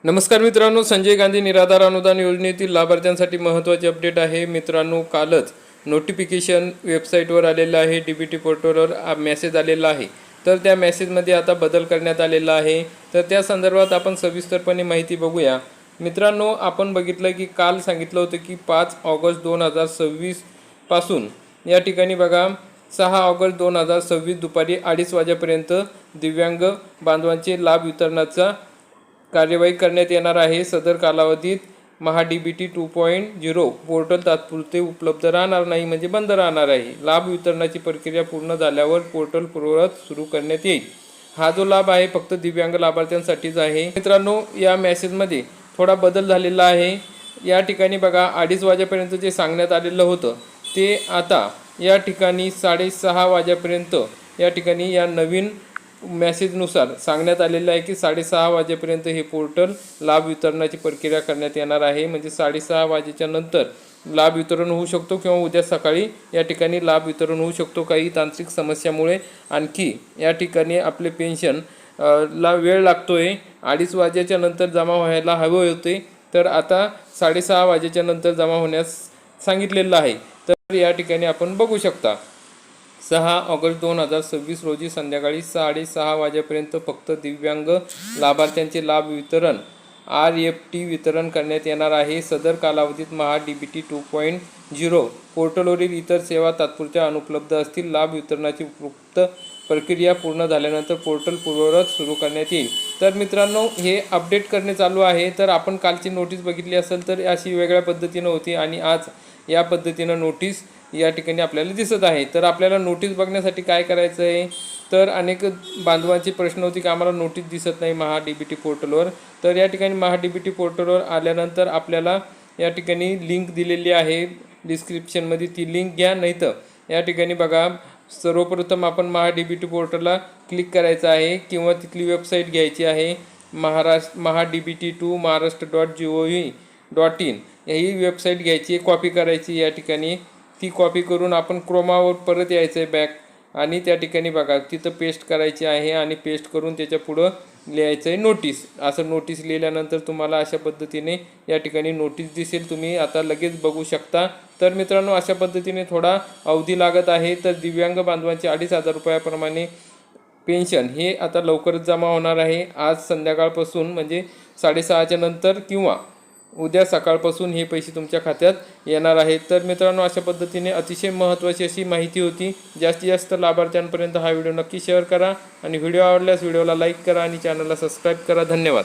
नमस्कार मित्रांनो, संजय गांधी निराधार अनुदान योजनेतील लाभार्थ्यांसाठी महत्त्वाचे अपडेट आहे. मित्रांनो, कालच नोटिफिकेशन वेबसाईटवर आलेलं आहे, DBT पोर्टलवर मेसेज आलेला आहे. तर त्या मेसेजमध्ये आता बदल करण्यात आलेला आहे. तर त्या संदर्भात आपण सविस्तरपणे माहिती बघूया. मित्रांनो, आपण बघितलं की काल सांगितलं होतं की 5 ऑगस्ट 2026 पासून या ठिकाणी बघा 6 ऑगस्ट 2026 दुपारी 2:30 वाजेपर्यंत दिव्यांग बांधवांचे लाभ वितरणाचा कार्यवाही करण्यात येणार आहे. सदर कालावधीत DBT 2.0 पोर्टल तात्पुरते उपलब्ध राहणार नाही, म्हणजे बंद राहणार आहे. लाभ वितरणाची प्रक्रिया पूर्ण झाल्यावर पोर्टल पूर्ववत सुरू करण्यात येईल. हा जो लाभ आहे फक्त दिव्यांग लाभार्थ्यांसाठीच आहे. मित्रांनो, या मेसेजमध्ये थोडा बदल झालेला आहे. या ठिकाणी बघा 2:30 वाजेपर्यंत जे सांगण्यात आलेलं होतं ते आता या ठिकाणी 6:30 वाजेपर्यंत या ठिकाणी या नवीन मेसेजनुसार सांगण्यात आलेलं आहे की 6:30 वाजेपर्यंत हे पोर्टल लाभ वितरणाची प्रक्रिया करण्यात येणार आहे. म्हणजे 6:30 वाजेच्या नंतर लाभ वितरण होऊ शकतो किंवा उद्या सकाळी या ठिकाणी लाभ वितरण होऊ शकतो. काही तांत्रिक समस्यामुळे आणखी या ठिकाणी आपले पेन्शन ला वेळ लागतोय. 2:30 वाजेच्या नंतर जमा व्हायला हवे होते, तर आता 6:30 वाजेच्या नंतर जमा होण्यास सांगितलेलं आहे. तर या ठिकाणी आपण बघू शकता 6 ऑगस्ट 2026 रोजी संध्याकाळी 6:30 वाजेपर्यंत फक्त दिव्यांग लाभार्थ्यांचे लाभ वितरण RFT वितरण करण्यात येणार आहे. सदर कालावधीत DBT 2.0 पोर्टलवरील इतर सेवा तात्पुरत्या अनुपलब्ध असतील. लाभ वितरणाची उपयुक्त प्रक्रिया पूर्ण झाल्यानंतर पोर्टल पूर्ववत सुरू करण्यात येईल. तर मित्रांनो, हे अपडेट करणे चालू आहे. तर आपण कालची नोटीस बघितली असेल तर अशी वेगळ्या पद्धतीनं होती आणि आज या पद्धतीनं नोटीस या ठिकाणी आपल्याला दिसत आहे. तर आपल्याला नोटीस बघण्यासाठी काय करायचं आहे, तर अनेक बांधवांची प्रश्न होती की आम्हाला नोटीस दिसत नाही DBT पोर्टलवर. तर या ठिकाणी DBT पोर्टलवर आल्यानंतर आपल्याला या ठिकाणी लिंक दिलेली आहे डिस्क्रिप्शनमध्ये, ती लिंक घ्या. नाही तर या ठिकाणी बघा सर्वप्रथम आपण DBT पोर्टलला क्लिक करायचं आहे किंवा तिथली वेबसाईट घ्यायची आहे DBT2 maharashtra.gov.in ही वेबसाईट घ्यायची, कॉपी करायची. या ठिकाणी ती कॉपी करून आपण क्रोमावर परत यायचं आहे बॅक आणि त्या ठिकाणी बघा तिथं पेस्ट करायची आहे आणि पेस्ट करून त्याच्या पुढं लिहायचं आहे नोटीस. असं नोटीस लिहिल्यानंतर तुम्हाला अशा पद्धतीने या ठिकाणी नोटीस दिसेल. तुम्ही आता लगेच बघू शकता. तर मित्रांनो, अशा पद्धतीने थोडा अवधी लागत आहे. तर दिव्यांग बांधवांचे 2,500 रुपयाप्रमाणे पेन्शन हे आता लवकरच जमा होणार आहे. आज संध्याकाळपासून म्हणजे 6:30च्या नंतर किंवा उद्या सकाळपासून हे पैसे तुमच्या खात्यात येणार आहेत. तर मित्रांनो, अशा पद्धतीने अतिशय महत्त्वाची अशी माहिती होती. जास्तीत जास्त लाभार्थ्यांपर्यंत हा व्हिडिओ नक्की शेअर करा आणि व्हिडिओ आवडल्यास व्हिडिओला लाईक करा आणि चॅनलला सबस्क्राईब करा. धन्यवाद.